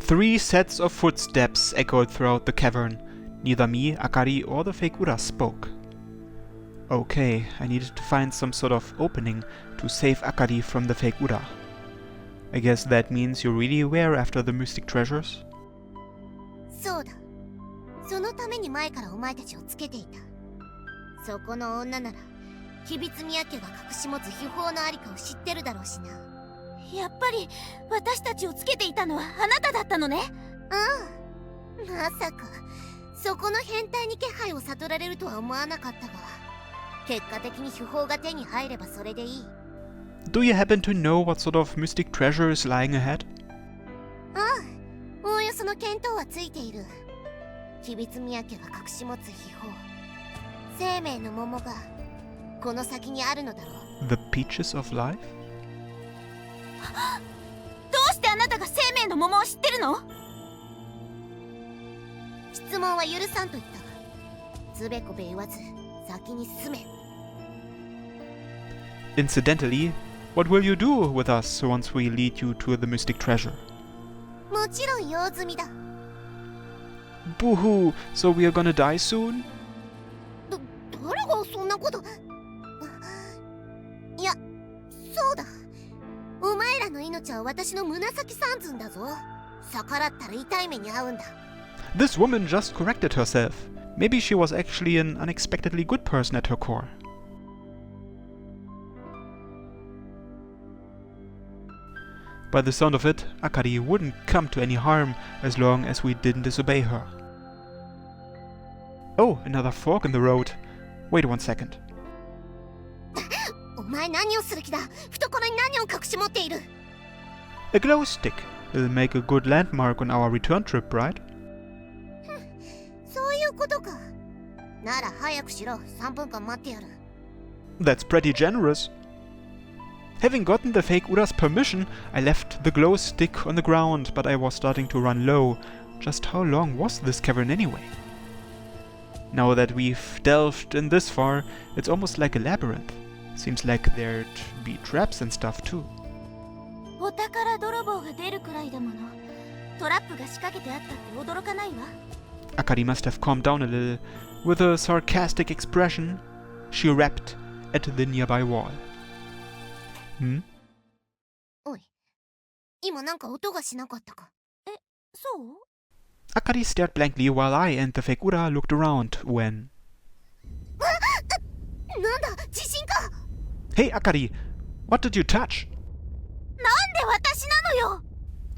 3 sets of footsteps echoed throughout the cavern. Neither me, Akari, or the fake Ura spoke. Okay, I needed to find some sort of opening to save Akari from the fake Ura. I guess that means you really were after the mystic treasures? そうだ。そのために前からお前たちをつけていた。そこの女なら、秘密宮家が隠し持つ秘宝のありかを知ってるだろうしな。やっぱり私たちをつけていたのはあなただったのね。うん。まさかそこの変態に気配を悟られるとは思わなかったが、結果的に秘宝が手に入ればそれでいい。Do you happen to know what sort of mystic treasure is lying ahead? ああ、おおよその見当はついている。秘密宮家が隠し持つ秘宝、生命の桃がこの先にあるのだろう。The peaches of life? どうしてあなたが生命の桃を知ってるの？質問は許さんと言ったが、つべこべ言わず先に進め。Incidentally, what will you do with us once we lead you to the mystic treasure? もちろん用済みだ。Boo-hoo! So we are gonna die soon? 誰がそんなこと。いや、そうだ。お前らの命は私の紫三寸だぞ。逆らったら痛い目に遭うんだ。This woman just corrected herself. Maybe she was actually an unexpectedly good person at her core. By the sound of it, Akari wouldn't come to any harm as long as we didn't disobey her. Oh, another fork in the road. Wait 1 second. お前何をする気だ。懐に何を隠し持っている。A glow stick. It'll make a good landmark on our return trip, right? そういうことか。なら早くしろ。3分間待ってやる。That's pretty generous. Having gotten the fake Ura's permission, I left the glow stick on the ground, but I was starting to run low. Just how long was this cavern anyway? Now that we've delved in this far, it's almost like a labyrinth. Seems like there'd be traps and stuff too. お宝泥棒が出るくらいだもの。トラップが仕掛けてあったって驚かないわ。Akari must have calmed down a little. With a sarcastic expression, she rapped at the nearby wall. おい、今なんか音がしなかったか。そう？ Akari stared blankly while I and the fake Ura looked around when... なんだ、地震か。 Hey Akari, what did you touch? なんで私なのよ。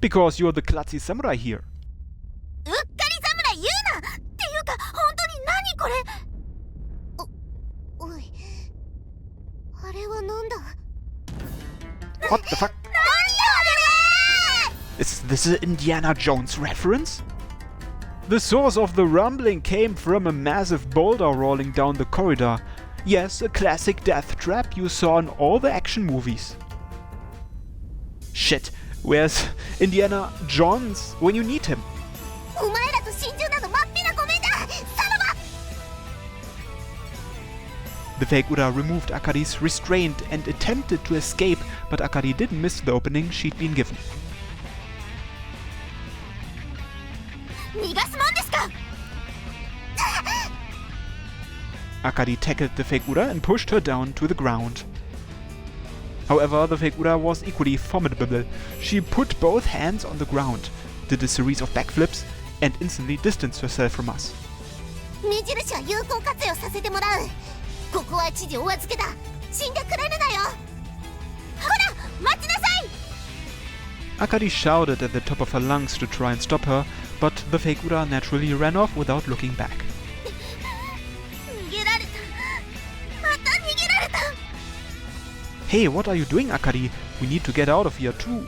Because you're the klutzy samurai here. うっかり侍言うな。っていうか本当に何これ。おい、あれはなんだ。 What the fuck? Is this an Indiana Jones reference? The source of the rumbling came from a massive boulder rolling down the corridor. Yes, a classic death trap you saw in all the action movies. Shit, where's Indiana Jones when you need him? お前らと心中などまっぴらごめんだ。さらば。 The fake Ura removed Akari's restraint and attempted to escape, but Akari didn't miss the opening she'd been given. 逃がすもんですか。 Akari tackled the fake Ura and pushed her down to the ground. However, the fake Ura was equally formidable. She put both hands on the ground, did a series of backflips, and instantly distanced herself from us. 目印は有効活用させてもらう。ここは知事お預けだ。死んでくれるなよ。ほら、待ちなさい。 Akari shouted at the top of her lungs to try and stop her, but the fake Ura naturally ran off without looking back. 逃げられた。また逃げられた。 Hey, what are you doing, Akari? We need to get out of here too.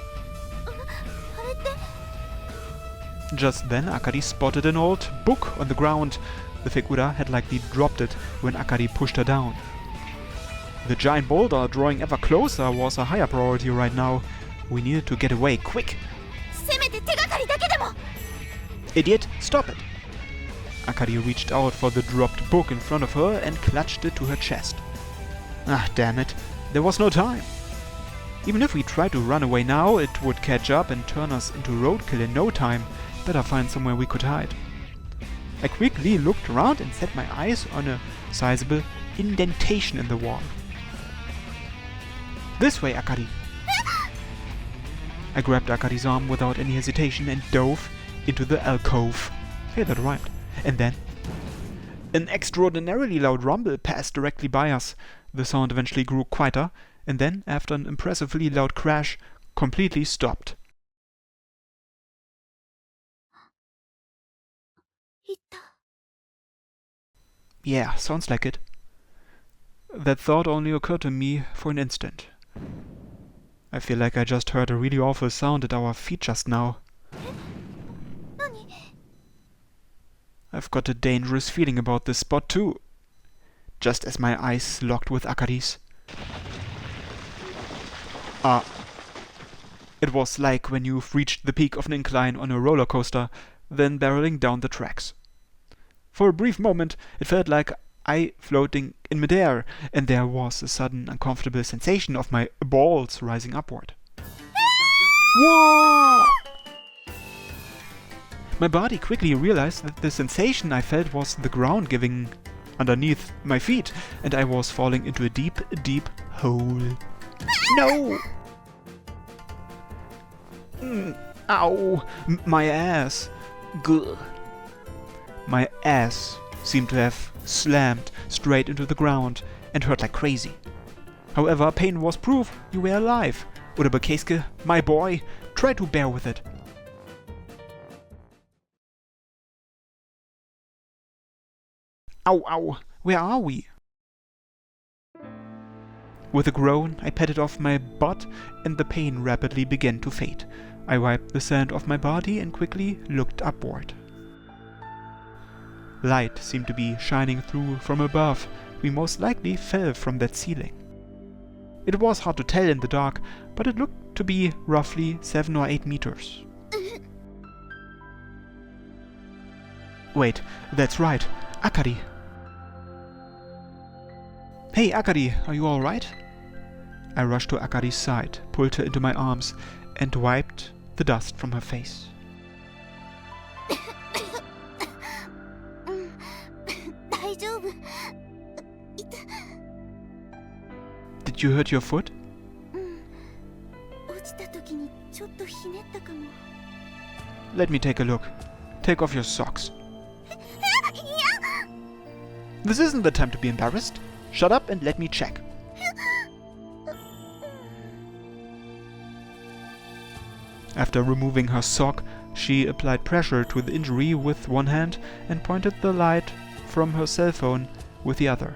あれって。 Just then, Akari spotted an old book on the ground. The fake Ura had likely dropped it when Akari pushed her down. The giant boulder drawing ever closer was a higher priority right now. We needed to get away, quick! せめて手がかりだけでも。 Idiot, stop it! Akari reached out for the dropped book in front of her and clutched it to her chest. Ah, damn it. There was no time. Even if we try to run away now, it would catch up and turn us into roadkill in no time. Better find somewhere we could hide. I quickly looked around and set my eyes on a sizable indentation in the wall. This way, Akari! I grabbed Akari's arm without any hesitation and dove into the alcove. Hey, that rhymed. And then an extraordinarily loud rumble passed directly by us. The sound eventually grew quieter, and then, after an impressively loud crash, completely stopped. Yeah, sounds like it. That thought only occurred to me for an instant. I feel like I just heard a really awful sound at our feet just now. I've got a dangerous feeling about this spot too. Just as my eyes locked with Akari's. It was like when you've reached the peak of an incline on a roller coaster, then barreling down the tracks. For a brief moment, it felt like I floating in midair, and there was a sudden uncomfortable sensation of my balls rising upward. Whoa! My body quickly realized that the sensation I felt was the ground giving underneath my feet, and I was falling into a deep, deep hole. No! Ow! My ass! Gah! My ass seemed to have slammed straight into the ground and hurt like crazy. However, pain was proof you were alive. Udabakeske, my boy, try to bear with it. Ow, ow, where are we? With a groan, I patted off my butt and the pain rapidly began to fade. I wiped the sand off my body and quickly looked upward. Light seemed to be shining through from above. We most likely fell from that ceiling. It was hard to tell in the dark, but it looked to be roughly 7 or 8 meters. Wait, that's right, Akari. Hey Akari, are you alright? I rushed to Akari's side, pulled her into my arms, and wiped the dust from her face. Did you hurt your foot? Let me take a look. Take off your socks. This isn't the time to be embarrassed. Shut up and let me check. After removing her sock, she applied pressure to the injury with one hand and pointed the light from her cell phone with the other.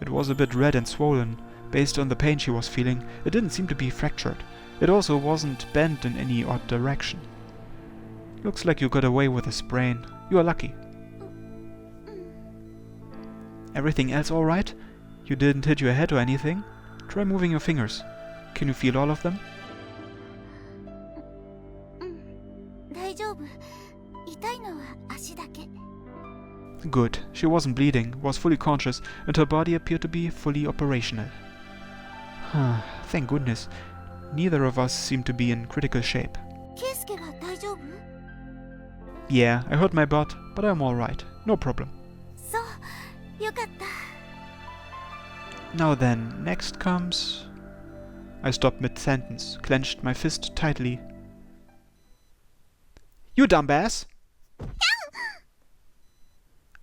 It was a bit red and swollen. Based on the pain she was feeling, it didn't seem to be fractured. It also wasn't bent in any odd direction. Looks like you got away with a sprain. You are lucky. Everything else alright? You didn't hit your head or anything? Try moving your fingers. Can you feel all of them? Good. She wasn't bleeding, was fully conscious, and her body appeared to be fully operational. Thank goodness. Neither of us seemed to be in critical shape. Yeah, I hurt my butt, but I'm alright. No problem. Now then, next comes... I stopped mid-sentence, clenched my fist tightly. You dumbass!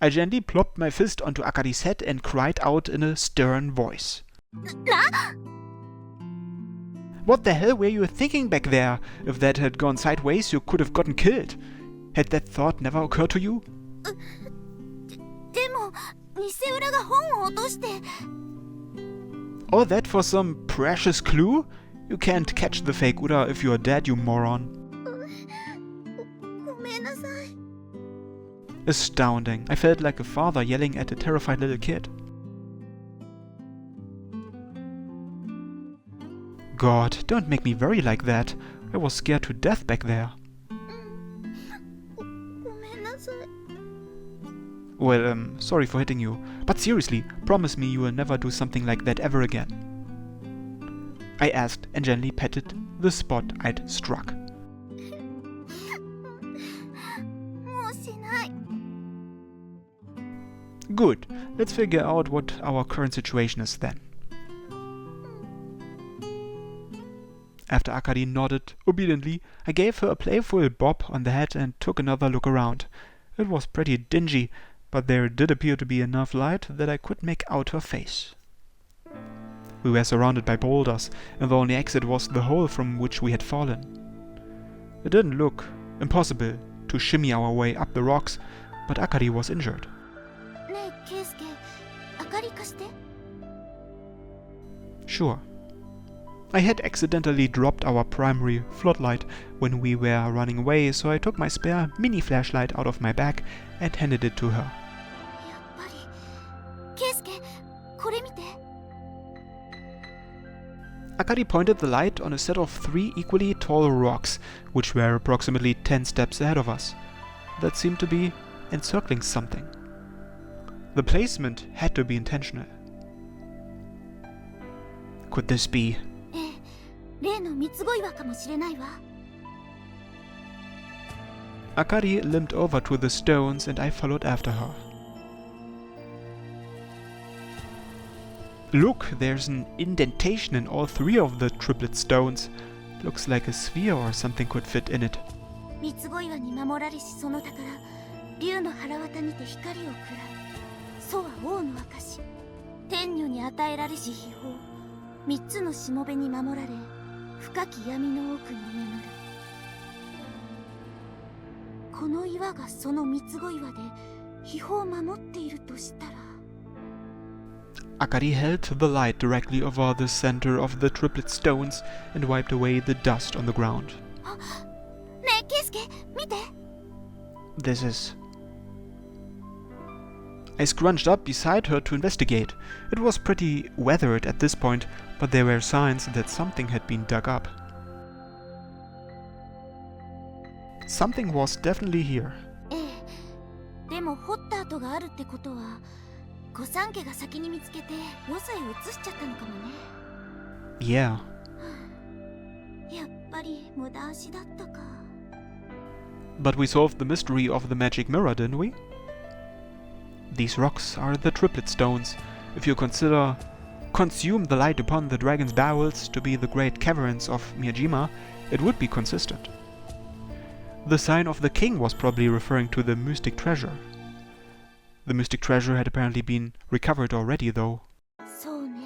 I gently plopped my fist onto Akari's head and cried out in a stern voice. What the hell were you thinking back there? If that had gone sideways, you could have gotten killed. Had that thought never occurred to you? All that for some precious clue? You can't catch the fake Uda if you're dead, you moron. Astounding. I felt like a father yelling at a terrified little kid. God, don't make me worry like that. I was scared to death back there. Well, sorry for hitting you. But seriously, promise me you will never do something like that ever again. I asked and gently patted the spot I'd struck. もうしない。 Good. Let's figure out what our current situation is then. After Akari nodded obediently, I gave her a playful bob on the head and took another look around. It was pretty dingy, but there did appear to be enough light that I could make out her face. We were surrounded by boulders, and the only exit was the hole from which we had fallen. It didn't look impossible to shimmy our way up the rocks, but Akari was injured. ねえ、ケイスケ、明かり貸して。 Sure. I had accidentally dropped our primary floodlight when we were running away, so I took my spare mini flashlight out of my bag and handed it to her. やっぱり。ケイスケ、これ見て。 Akari pointed the light on a set of 3 equally tall rocks, which were approximately 10 steps ahead of us. That seemed to be encircling something. The placement had to be intentional. Could this be? ええ、例の三つ子岩かもしれないわ。 Akari limped over to the stones and I followed after her. Look, there's an indentation in all 3 of the triplet stones. Looks like a sphere or something could fit in it. 三つ子岩に守られしその宝、竜の腹渡にて光を喰らう。祖は王の証。天女に与えられし秘宝。三つのしもべに守られ、深き闇の奥に眠る。この岩がその三つ子岩で秘宝を守っているとしたら。 Akari held the light directly over the center of the triplet stones and wiped away the dust on the ground. ねえ、ケイスケ、見て。 This is... I scrunched up beside her to investigate. It was pretty weathered at this point, but there were signs that something had been dug up. Something was definitely here. ええ。でも掘った跡があるってことは、御三家が先に見つけてよそへ移しちゃったのかもね。 Yeah. やっぱり無駄足だったか。 But we solved the mystery of the magic mirror, didn't we? These rocks are the triplet stones. If you consume the light upon the dragon's bowels to be the great caverns of Miyajima, it would be consistent. The sign of the king was probably referring to the mystic treasure. The mystic treasure had apparently been recovered already, though. そうね。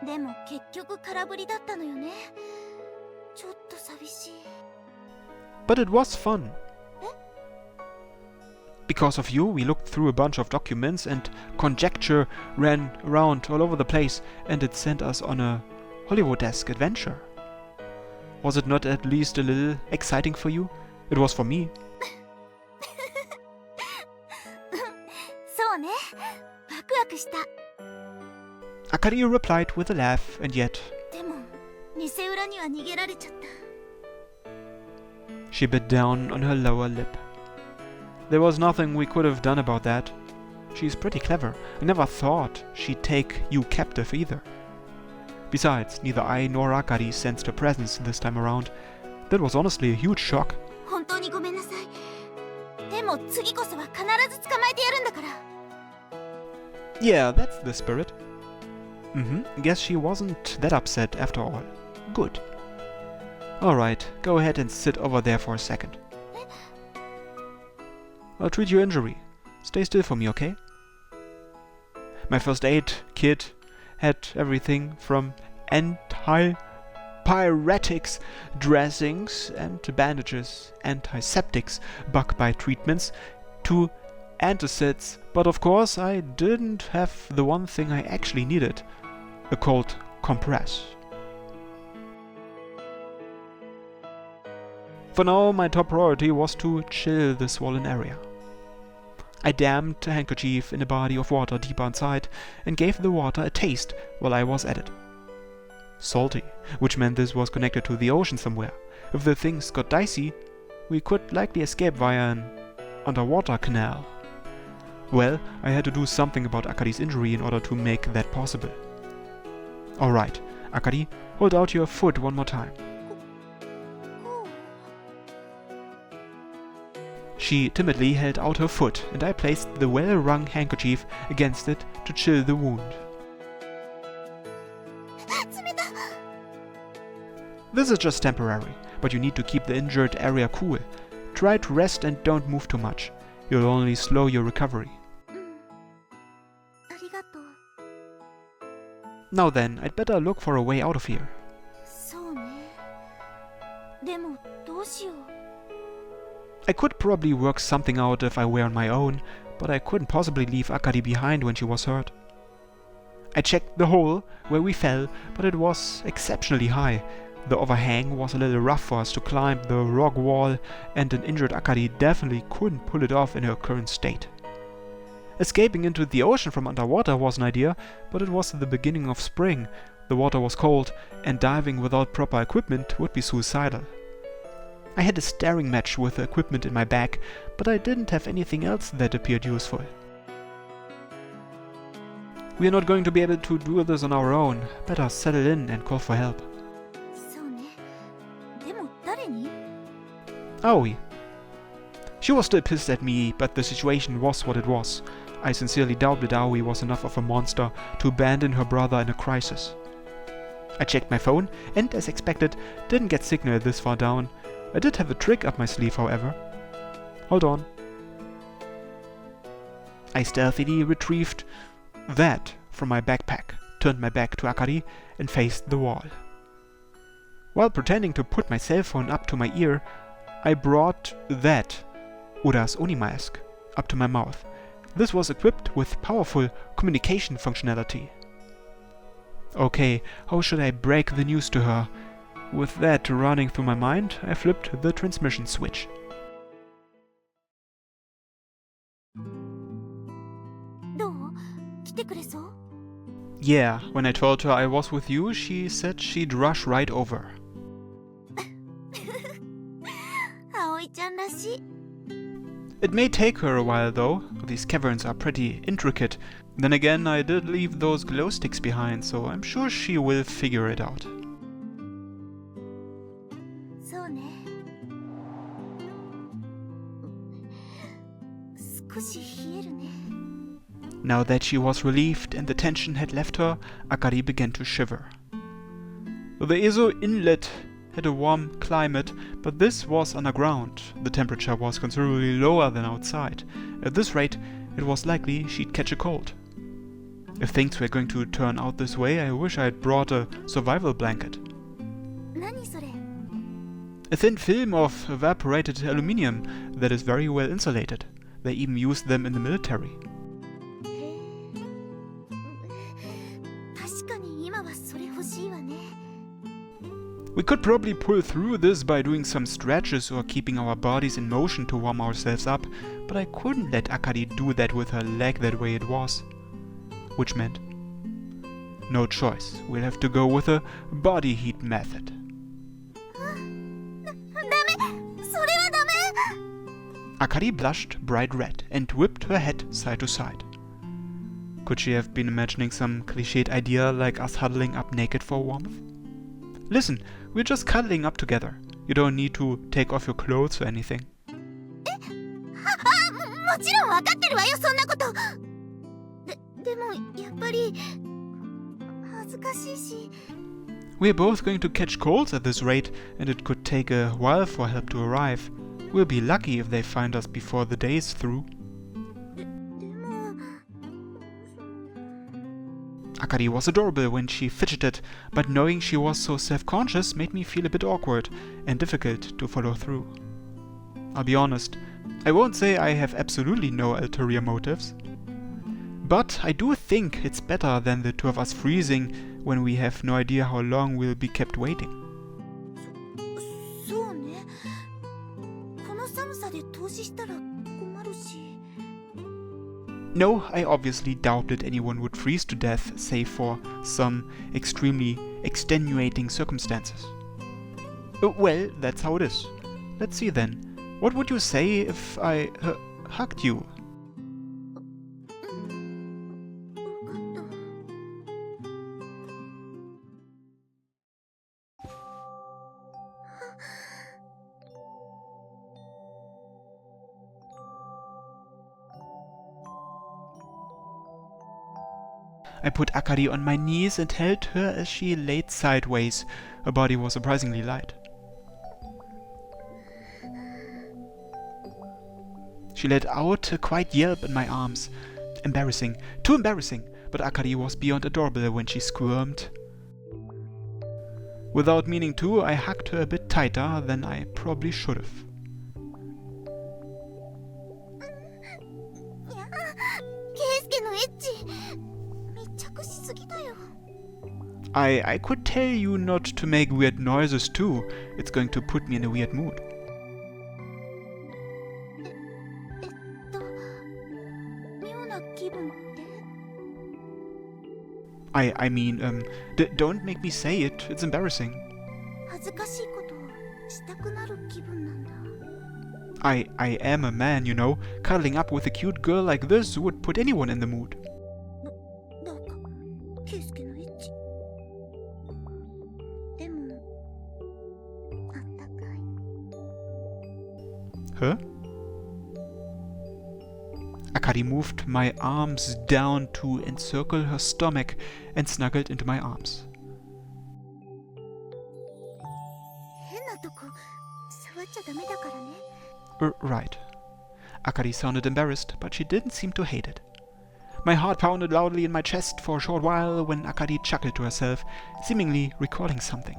でも結局空振りだったのよね。ちょっと寂しい。 But it was fun. Because of you, we looked through a bunch of documents and conjecture ran around all over the place, and it sent us on a Hollywood-esque adventure. Was it not at least a little exciting for you? It was for me. そうね。ワクワクした。 Akari replied with a laugh, and yet でも偽裏には逃げられちゃった。 she bit down on her lower lip. There was nothing we could have done about that. She's pretty clever. I never thought she'd take you captive either. Besides, neither I nor Akari sensed her presence this time around. That was honestly a huge shock. 本当にごめんなさい。でも次こそは必ず捕まえてやるんだから。 Yeah, that's the spirit. Guess she wasn't that upset after all. Good. Alright, go ahead and sit over there for a second. I'll treat your injury. Stay still for me, okay? My first aid kit had everything from anti-pyretics, dressings and bandages, antiseptics, bug bite treatments, to antacids, but of course I didn't have the one thing I actually needed, a cold compress. For now, my top priority was to chill the swollen area. I damped a handkerchief in a body of water deeper inside and gave the water a taste while I was at it. Salty, which meant this was connected to the ocean somewhere. If the things got dicey, we could likely escape via an underwater canal. Well, I had to do something about Akari's injury in order to make that possible. Alright, Akari, hold out your foot one more time. こう She timidly held out her foot, and I placed the well-wrung handkerchief against it to chill the wound. 冷た This is just temporary, but you need to keep the injured area cool. Try to rest and don't move too much. You'll only slow your recovery. ありがとう Now then, I'd better look for a way out of here. そうねでもどうしよう I could probably work something out if I were on my own, but I couldn't possibly leave Akari behind when she was hurt. I checked the hole where we fell, but it was exceptionally high. The overhang was a little rough for us to climb the rock wall, and an injured Akari definitely couldn't pull it off in her current state. Escaping into the ocean from underwater was an idea, but it was the beginning of spring, the water was cold, and diving without proper equipment would be suicidal. I had a staring match with the equipment in my bag, but I didn't have anything else that appeared useful. We are not going to be able to do this on our own. Better settle in and call for help. そうねでも誰に Aoi. She was still pissed at me, but the situation was what it was. I sincerely doubted Aoi was enough of a monster to abandon her brother in a crisis. I checked my phone and, as expected, didn't get signal this far down. I did have a trick up my sleeve, however. Hold on. I stealthily retrieved that from my backpack, turned my back to Akari, and faced the wall. While pretending to put my cell phone up to my ear, I brought that, Ura's Oni mask, up to my mouth. This was equipped with powerful communication functionality. Okay, how should I break the news to her? With that running through my mind, I flipped the transmission switch. どう来てくれそう Yeah, when I told her I was with you, she said she'd rush right over. 葵ちゃんらしい It may take her a while though, these caverns are pretty intricate. Then again, I did leave those glow sticks behind, so I'm sure she will figure it out. そうね少し冷えるね Now that she was relieved and the tension had left her, Akari began to shiver. The Ezo inlet had a warm climate, but this was underground. The temperature was considerably lower than outside. At this rate, it was likely she'd catch a cold. If things were going to turn out this way, I wish I had brought a survival blanket. 何それ A thin film of evaporated aluminium that is very well insulated. They even use them in the military. 確かに今はそれ欲しいわね We could probably pull through this by doing some stretches or keeping our bodies in motion to warm ourselves up, but I couldn't let Akari do that with her leg that way it was. Which meant no choice. We'll have to go with a body heat method. ダメそれはダメ Akari blushed bright red and whipped her head side to side. Could she have been imagining some cliched idea like us huddling up naked for warmth? Listen, we're just cuddling up together. You don't need to take off your clothes or anything. もちろん分かってるわよそんなことでもやっぱり恥ずかしいし We're both going to catch colds at this rate, and it could take a while for help to arrive. We'll be lucky if they find us before the day is through. でも Akari was adorable when she fidgeted, but knowing she was so self-conscious made me feel a bit awkward and difficult to follow through. I'll be honest, I won't say I have absolutely no ulterior motives. But I do think it's better than the two of us freezing when we have no idea how long we'll be kept waiting. そうねこの寒さで凍死したら困るし No, I obviously doubted anyone would freeze to death save for some extremely extenuating circumstances. Well, that's how it is. Let's see then. What would you say if I hugged you? I put Akari on my knees and held her as she laid sideways. Her body was surprisingly light. She let out a quiet yelp in my arms. Embarrassing, too embarrassing, but Akari was beyond adorable when she squirmed. Without meaning to, I hugged her a bit tighter than I probably should have. I could tell you not to make weird noises too. It's going to put me in a weird mood. I mean, don't make me say it. It's embarrassing. I am a man, you know. Cuddling up with a cute girl like this would put anyone in the mood. Huh? Akari moved my arms down to encircle her stomach and snuggled into my arms. Right. Akari sounded embarrassed, but she didn't seem to hate it. My heart pounded loudly in my chest for a short while when Akari chuckled to herself, seemingly recalling something.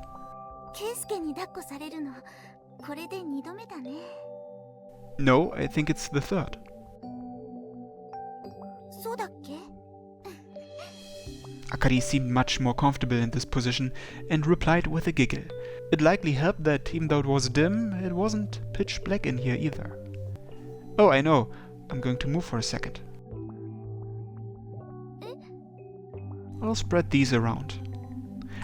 No, I think it's the third. Akari seemed much more comfortable in this position and replied with a giggle. It likely helped that even though it was dim, it wasn't pitch black in here either. Oh, I know. I'm going to move for a second. I'll spread these around.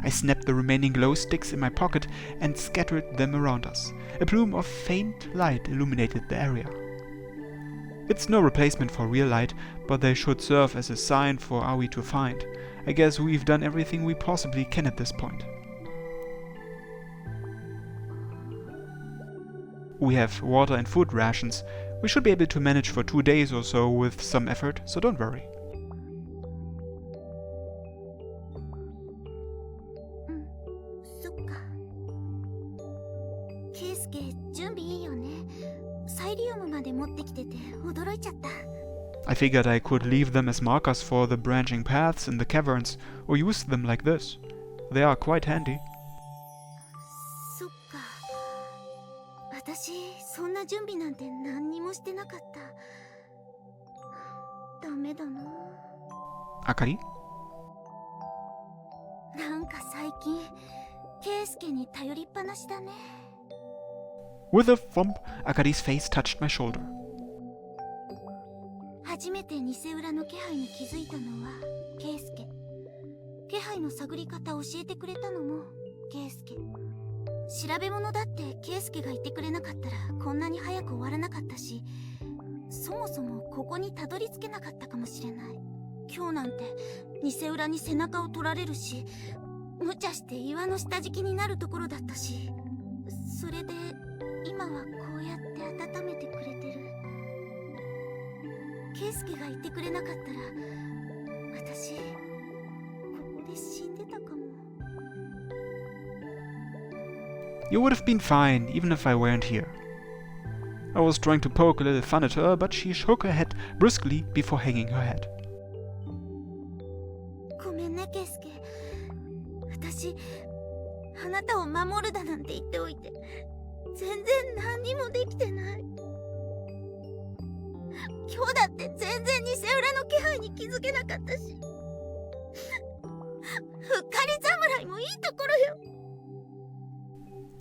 I snapped the remaining glow sticks in my pocket and scattered them around us. A plume of faint light illuminated the area. It's no replacement for real light, but they should serve as a sign for are we to find. I guess we've done everything we possibly can at this point. We have water and food rations. We should be able to manage for 2 days or so with some effort, so don't worry. I figured I could leave them as markers for the branching paths in the caverns, or use them like this. They are quite handy. Akari? With a thump, Akari's face touched my shoulder. You would have been fine, even if I weren't here. I was trying to poke a little fun at her, but she shook her head briskly before hanging her head.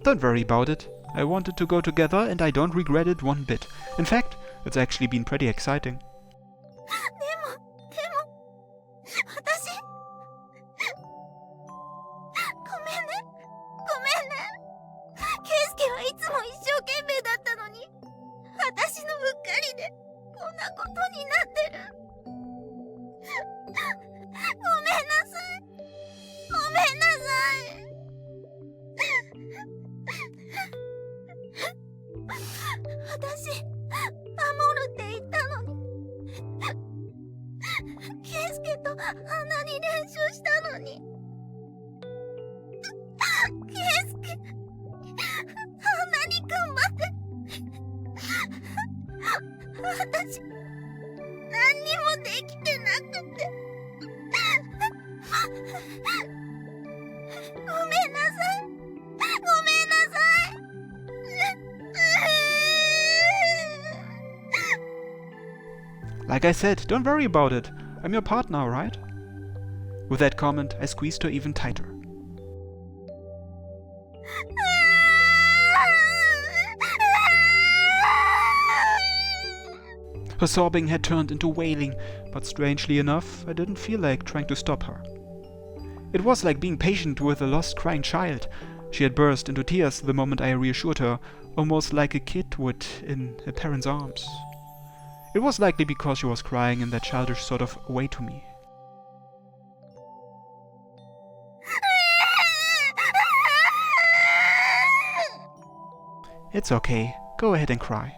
Don't worry about it. I wanted to go together and I don't regret it one bit. In fact, it's actually been pretty exciting. 練習したのに。圭介、あんなに頑張って。私、何にもできてなくて。ごめんなさい。ごめんなさい。Like I said, don't worry about it. I'm your partner, right? With that comment, I squeezed her even tighter. Her sobbing had turned into wailing, but strangely enough, I didn't feel like trying to stop her. It was like being patient with a lost crying child. She had burst into tears the moment I reassured her, almost like a kid would in a parent's arms. It was likely because she was crying in that childish sort of way to me. It's okay. Go ahead and cry.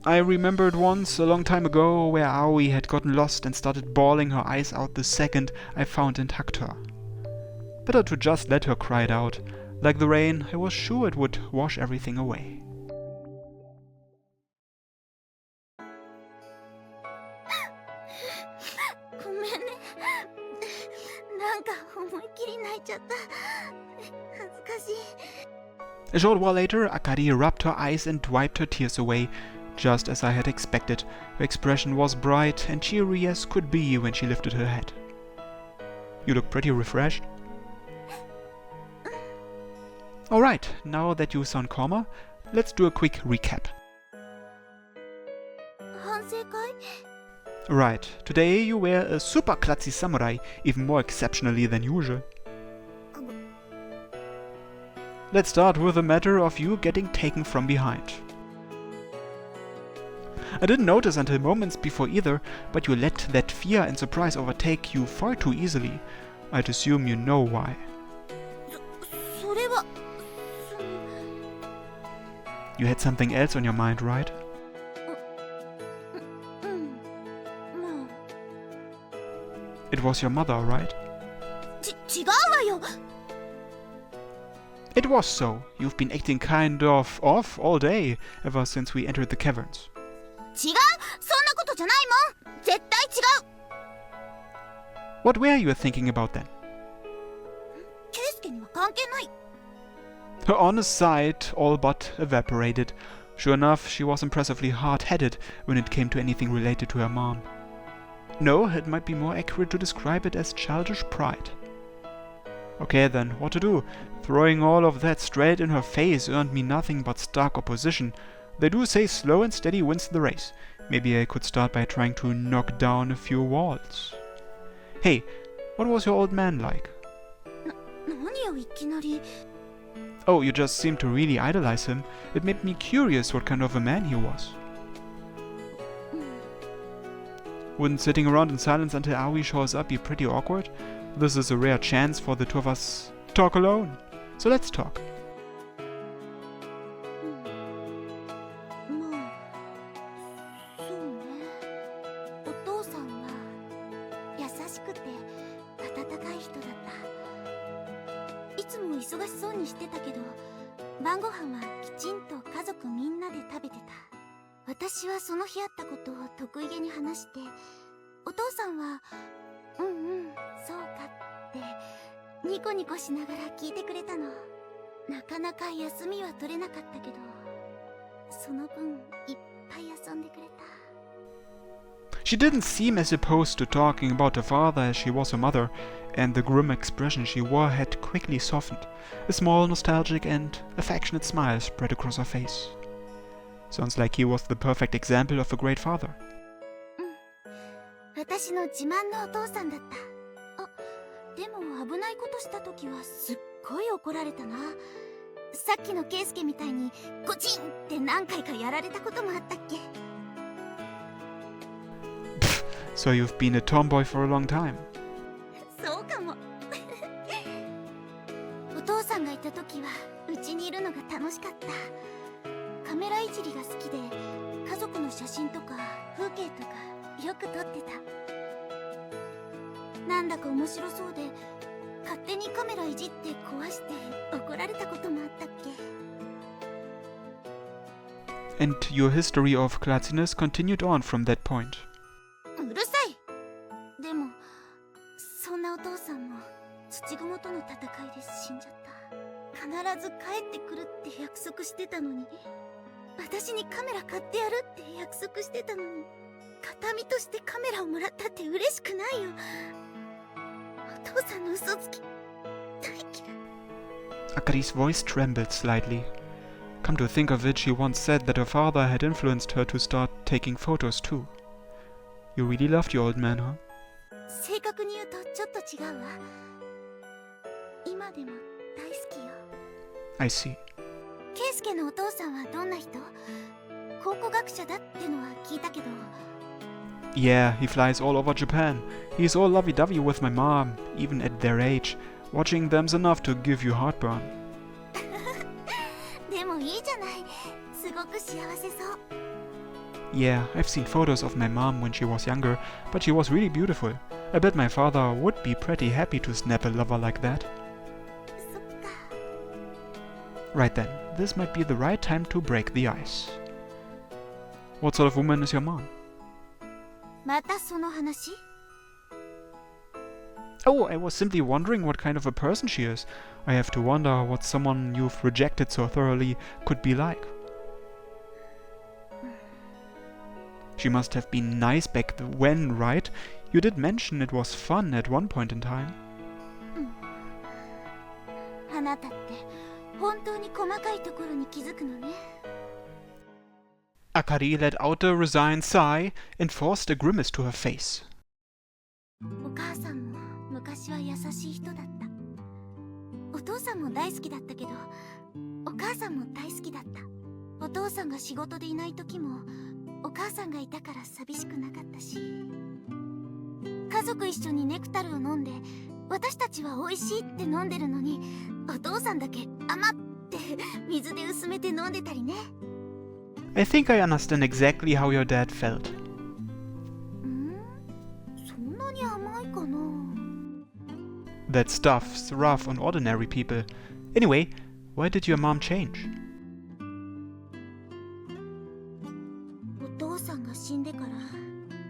I remembered once, a long time ago, where Aoi had gotten lost and started bawling her eyes out the second I found and hugged her. Better to just let her cry it out. Like the rain, I was sure it would wash everything away. A short while later, Akari rubbed her eyes and wiped her tears away, just as I had expected. Her expression was bright and cheery as could be when she lifted her head. You look pretty refreshed. Alright, now that you sound calmer, let's do a quick recap. Right, today you wear a super klutzy samurai, even more exceptionally than usual. Let's start with the matter of you getting taken from behind. I didn't notice until moments before either, but you let that fear and surprise overtake you far too easily. I'd assume you know why. You had something else on your mind, right? It was your mother, right? It was so. You've been acting kind of off all day, ever since we entered the caverns. What were you thinking about then? Her honest side all but evaporated. Sure enough, she was impressively hard-headed when it came to anything related to her mom. No, it might be more accurate to describe it as childish pride. Okay then, what to do? Throwing all of that straight in her face earned me nothing but stark opposition. They do say slow and steady wins the race. Maybe I could start by trying to knock down a few walls. Hey, what was your old man like? Oh, you just seemed to really idolize him. It made me curious what kind of a man he was. Wouldn't sitting around in silence until Aoi shows up be pretty awkward? This is a rare chance for the two of us to talk alone. So let's talk. She didn't seem as opposed to talking about her father as she was her mother, and the grim expression she wore had quickly softened. A small, nostalgic and affectionate smile spread across her face. Sounds like he was the perfect example of a great father. So you've been a tomboy for a long time. カメラいじりが好きで、家族の写真とか風景とかよく撮ってた。なんだか面白そうで、勝手にカメラいじって壊して怒られたこともあったっけ。 And your history of klutziness continued on from that point. うるさい。でもそんなお父さんも土蜘との戦いで死んじゃった。必ず帰ってくるって約束してたのに、私にカメラ買ってやるって約束してたのに、形見としてカメラをもらったって嬉しくないよ。お父さんの嘘つき大嫌い。 Akari's voice trembled slightly. Come to think of it, she once said that her father had influenced her to start taking photos too. You really loved your old man, huh? 正確に言うとちょっと違うわ。今でも大好きよ。 I see. ケイスケのお父さんはどんな人？考古学者だってのは聞いたけど。 Yeah, he flies all over Japan. He's all lovey-dovey with my mom, even at their age. Watching them's enough to give you heartburn. でもいいじゃない。すごく幸せそう。 Yeah, I've seen photos of my mom when she was younger, but she was really beautiful. I bet my father would be pretty happy to snap a lover like that. そっか。 Right then, this might be the right time to break the ice. What sort of woman is your mom? またその話？ Oh, I was simply wondering what kind of a person she is. I have to wonder what someone you've rejected so thoroughly could be like. She must have been nice back when, right? You did mention it was fun at one point in time. あなたって本当に細かいところに気づくのね。 Akari let out a resigned sigh and forced a grimace to her face. お母さんも昔は優しい人だった。お父さんも大好きだったけど、お母さんも大好きだった。お父さんが仕事でいない時もお母さんがいたから寂しくなかったし、家族一緒にネクタルを飲んで、私たちは美味しいって飲んでるのに、お父さんだけ甘って水で薄めて飲んでたりね。 I think I understand exactly how your dad felt. そんなに甘いかな。 That stuff's rough on ordinary people. Anyway, why did your mom change? お父さんが死んでから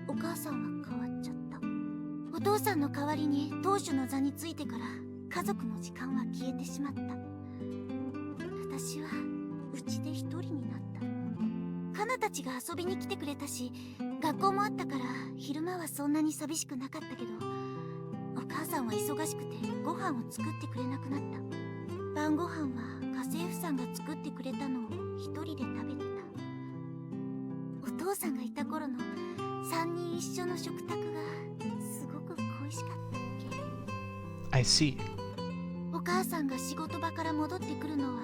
お母さんは変わっちゃった。お父さんの代わりに当主の座についてから家族の時間は消えてしまった。私はうちで一人になった。カナたちが遊びに来てくれたし、学校もあったから昼間はそんなに寂しくなかったけど、お母さんは忙しくてご飯を作ってくれなくなった。晩ご飯は家政婦さんが作ってくれたのを一人で食べてた。お父さんがいた頃の3人一緒の食卓がすごく恋しかったっけ。 I see. お母さんが仕事場から戻ってくるのは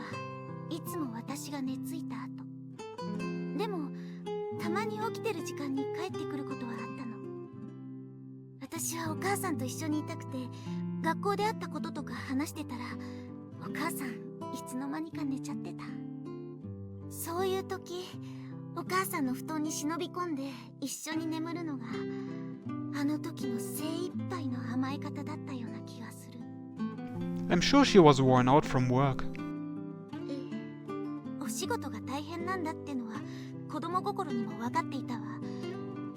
いつも私が寝ついた後。でもたまに起きてる時間に帰ってくることはあったの。私はお母さんと一緒にいたくて、学校であったこととか話してたら、お母さんいつの間にか寝ちゃってた。そういう時、お母さんの布団に忍び込んで一緒に眠るのがあの時の精一杯の甘え方だったような気がする。 I'm sure she was worn out from work. お仕事が大変なんだってのは子供心にも分かっていたわ。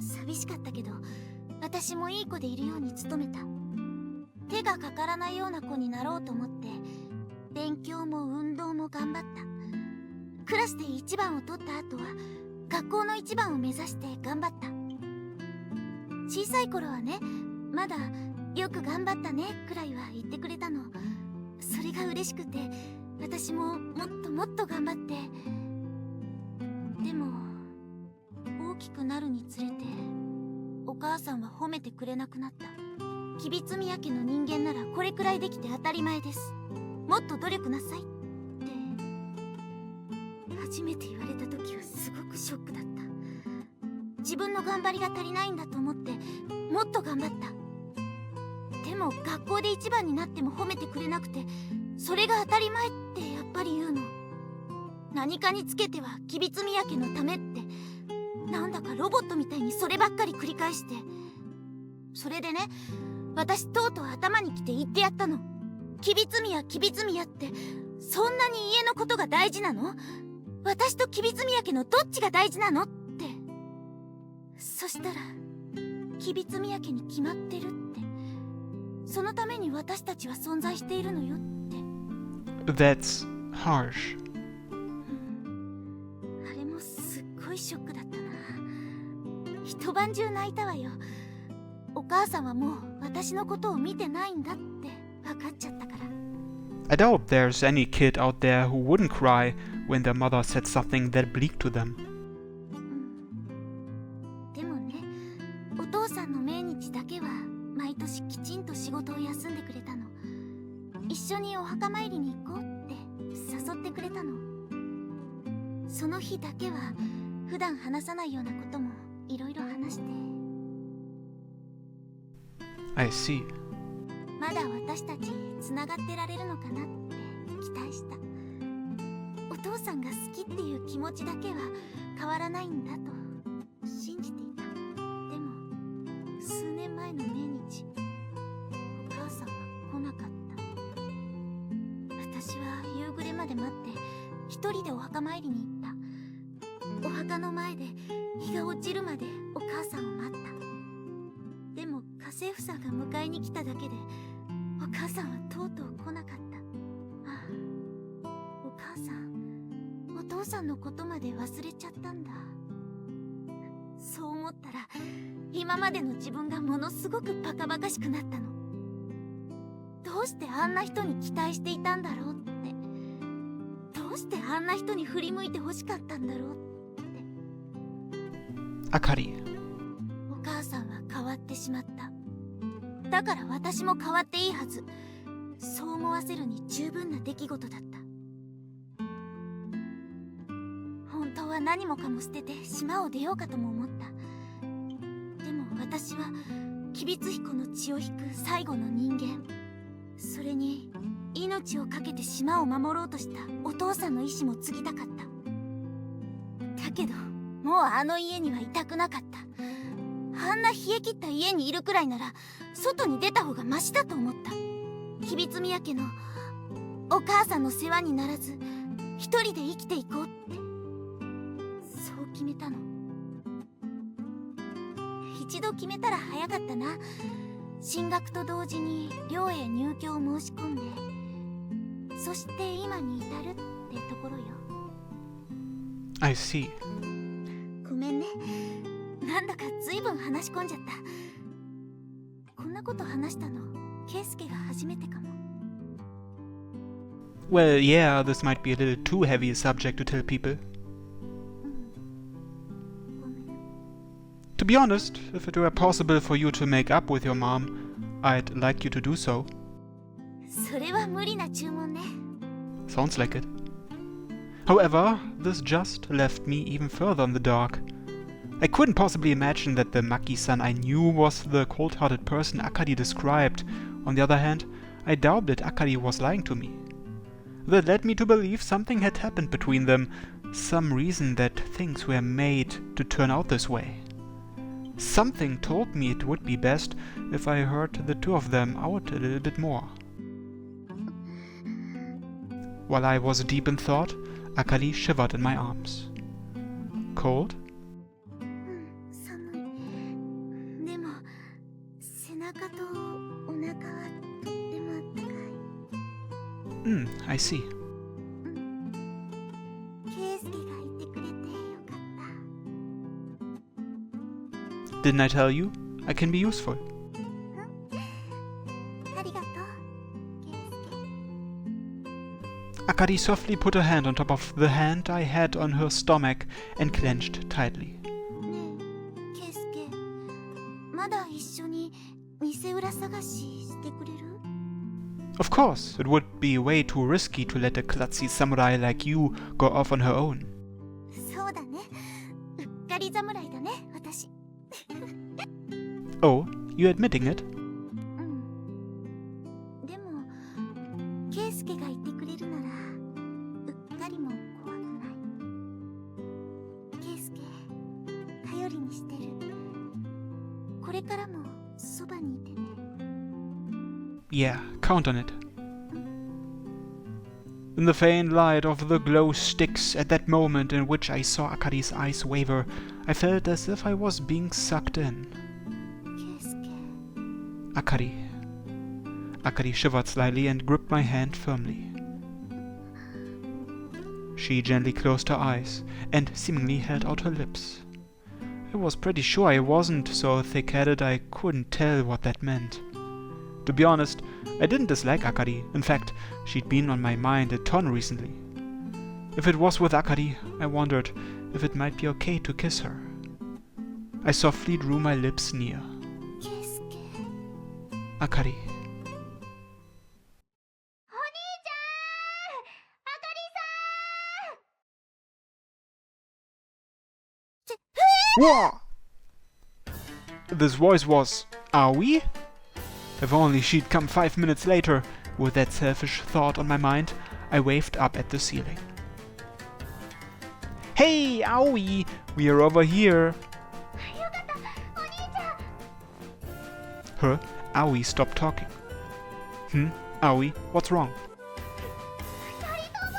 寂しかったけど私もいい子でいるように努めた。手がかからないような子になろうと思って勉強も運動も頑張った。クラスで一番を取った後は学校の一番を目指して頑張った。小さい頃はね、まだよく頑張ったねくらいは言ってくれたの。それが嬉しくて私ももっともっと頑張って。でも大きくなるにつれてお母さんは褒めてくれなくなった。吉備宮家の人間ならこれくらいできて当たり前です、もっと努力なさいって初めて言われた時はすごくショックだった。自分の頑張りが足りないんだと思ってもっと頑張った。でも学校で一番になっても褒めてくれなくて、それが当たり前ってやっぱり言うの。何かにつけては吉備津宮家のためって、なんだかロボットみたいにそればっかり繰り返して、それでね、私とうとう頭にきて言ってやったの。吉備津宮ってそんなに家のことが大事なの？私と吉備津宮家のどっちが大事なのって。そしたら吉備津宮家に決まってるって、そのために私たちは存在しているのよって。 That's harsh. あれもすっごいショックだったな。一晩中泣いたわよ。お母さんはもう私のことを見てないんだって分かっちゃったから。 I doubt there's any kid out there who wouldn't cry when their mother said something that bleak to them. でもね、お父さんの命日だけは毎年きちんと仕事を休んでくれたの。一緒にお墓参りに行こうって誘ってくれたの。その日だけは普段話さないようなこともいろいろ話して。 I see. まだ私たちつながってられるのかなって期待した。お父さんが好きっていう気持ちだけは変わらないんだと信じていた。でも数年前の命日、お母さんは来なかった。私は夕暮れまで待って一人でお墓参りに行った。お墓の前で日が落ちるまでお母さんを待った。でも家政婦さんが迎えに来ただけでお母さんはとうとう来なかった。ああ、お母さん、お父さんのことまで忘れちゃったんだ。そう思ったら今までの自分がものすごくバカバカしくなったの。どうしてあんな人に期待していたんだろうって、どうしてあんな人に振り向いてほしかったんだろうって。 Akari. お母さんは変わってしまった。だから私も変わっていいはず。そう思わせるに十分な出来事だった。本当は何もかも捨てて島を出ようかとも思った。でも私は吉備津彦の血を引く最後の人間、それに命を懸けて島を守ろうとしたお父さんの意志も継ぎたかった。だけどもうあの家にはいたくなかった。あんな冷え切った家にいるくらいなら外に出た方がマシだと思った。吉備津宮家のお母さんの世話にならず一人で生きていこうって、そう決めたの。一度決めたら早かったな。進学と同時に寮へ入居を申し込んで、そして今に至るってところよ。 I see. ごめんね、なんだかずいぶん話し込んじゃった。こんなこと話したのケイスケが初めてかも。 Well, yeah, this might be a little too heavy a subject to tell people. ごめん。 To be honest, if it were possible for you to make up with your mom, I'd like you to do so. それは無理な注文ね。 Sounds like it. However, this just left me even further in the dark. I couldn't possibly imagine that the Maki-san I knew was the cold-hearted person Akari described. On the other hand, I doubt that Akari was lying to me. That led me to believe something had happened between them, some reason that things were made to turn out this way. Something told me it would be best if I heard the two of them out a little bit more. While I was deep in thought, Akari shivered in my arms. Cold? 寒い。でも背中とお腹はとってもあったかい。I see. ケイスケがいてくれてよかった。 Didn't I tell you? I can be useful. ありがとう、ケイスケ。 Akari softly put her hand on top of the hand I had on her stomach and clenched tightly. ねえ、ケイスケ、まだ一緒に店裏探ししてくれる？ Of course, it would be way too risky to let a klutzy samurai like you go off on her own. そうだね。うっかり侍だね、私。Oh, you admitting it? でもケイスケがいてくれるならうっかりも怖くない。れからもそばにいてね。 Yeah, count on it. In the faint light of the glow sticks, at that moment in which I saw Akari's eyes waver, I felt as if I was being sucked in. 圭介。 Akari. Akari shivered slightly and gripped my hand firmly. She gently closed her eyes and seemingly held out her lips. I was pretty sure I wasn't so thick-headed I couldn't tell what that meant. To be honest, I didn't dislike Akari. In fact, she'd been on my mind a ton recently. If it was with Akari, I wondered if it might be okay to kiss her. I softly drew my lips near. 圭介。 Akari. お兄ちゃん、あかりさん。 Whoa! This voice was Aoi? If only she'd come 5 minutes later. With that selfish thought on my mind, I waved up at the ceiling. Hey, Aoi! We are over here! よかった、お兄ちゃん。 Huh? Aoi stopped talking. Aoi, what's wrong? 二人とも、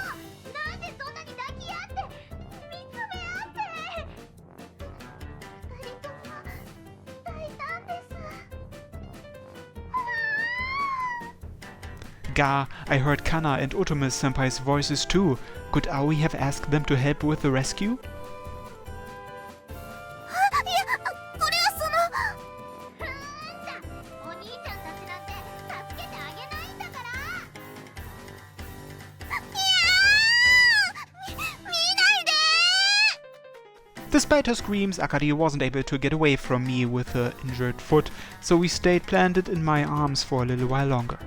なんでそんなに抱き合って、見つめ合って。二人とも抱いたんです。 Ga, I heard Kana and Otomis-senpai's voices too. Could Aoi have asked them to help with the rescue? いや、これはその。お兄ちゃんたちなんて助けてあげないんだから。見ないで。 Despite her screams, Akari wasn't able to get away from me with her injured foot, so we stayed planted in my arms for a little while longer.